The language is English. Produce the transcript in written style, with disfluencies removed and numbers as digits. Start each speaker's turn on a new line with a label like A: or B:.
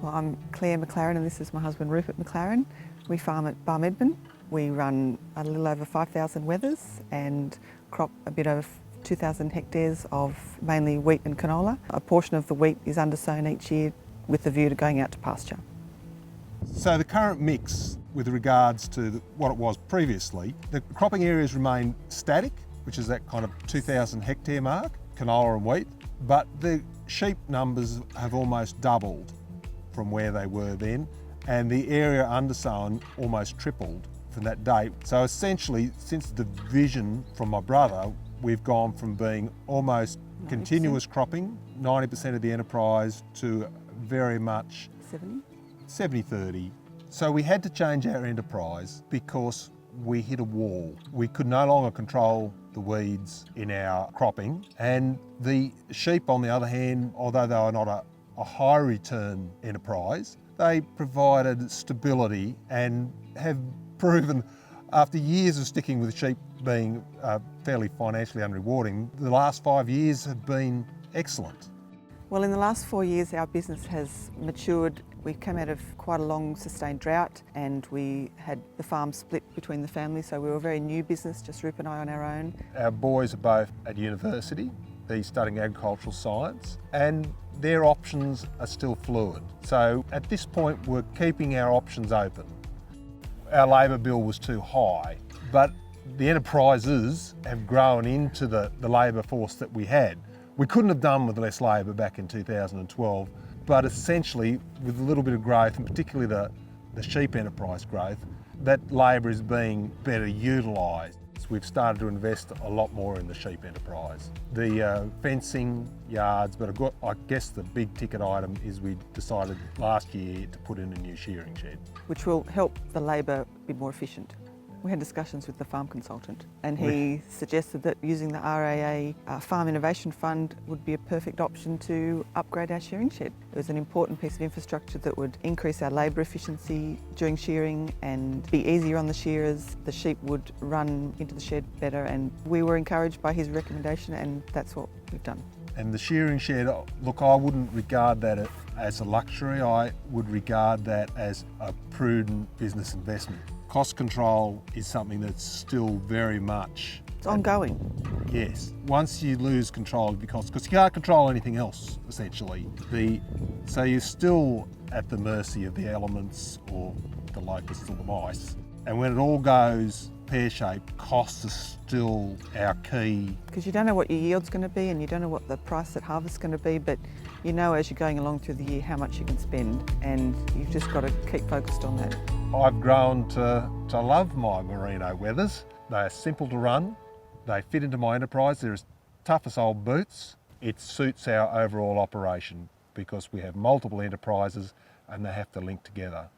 A: Well, I'm Clare McLaren and this is my husband Rupert McLaren. We farm at Barmedman. We run a little over 5,000 wethers and crop a bit over 2,000 hectares of mainly wheat and canola. A portion of the wheat is undersown each year with the view to going out to pasture.
B: So the current mix with regards to what it was previously, the cropping areas remain static, which is that kind of 2,000 hectare mark, canola and wheat, but the sheep numbers have almost doubled from where they were then, and the area undersown almost tripled from that date. So essentially, since the division from my brother, we've gone from being almost 90%. Continuous cropping, 90% of the enterprise, to very much 70-30. So we had to change our enterprise because we hit a wall. We could no longer control the weeds in our cropping, and the sheep, on the other hand, although they were not a high return enterprise, they provided stability and have proven, after years of sticking with sheep being fairly financially unrewarding, the last 5 years have been excellent.
A: Well, in the last 4 years our business has matured. We came out of quite a long sustained drought and we had the farm split between the family, so we were a very new business, just Rupert and I on our own.
B: Our boys are both at university. They're studying agricultural science and their options are still fluid. So at this point we're keeping our options open. Our labour bill was too high, but the enterprises have grown into the labour force that we had. We couldn't have done with less labour back in 2012, but essentially with a little bit of growth, and particularly the sheep enterprise growth, that labour is being better utilised. We've started to invest a lot more in the sheep enterprise. The fencing, yards, but I guess the big ticket item is we decided last year to put in a new shearing shed.
A: Which will help the labour be more efficient. We had discussions with the farm consultant and he suggested that using the RAA Farm Innovation Fund would be a perfect option to upgrade our shearing shed. It was an important piece of infrastructure that would increase our labour efficiency during shearing and be easier on the shearers. The sheep would run into the shed better, and we were encouraged by his recommendation, and that's what we've done.
B: And the shearing shed, look, I wouldn't regard that as a luxury. I would regard that as a prudent business investment. Cost control is something that's still very much...
A: It's ongoing.
B: Yes. Once you lose control of your costs, because you can't control anything else, essentially. So you're still at the mercy of the elements or the locusts or the mice. And when it all goes pear-shaped, costs are still our key.
A: Because you don't know what your yield's going to be and you don't know what the price at harvest's going to be, but you know as you're going along through the year how much you can spend, and you've just got to keep focused on that.
B: I've grown to love my merino wethers. They are simple to run, they fit into my enterprise, they're as tough as old boots. It suits our overall operation because we have multiple enterprises and they have to link together.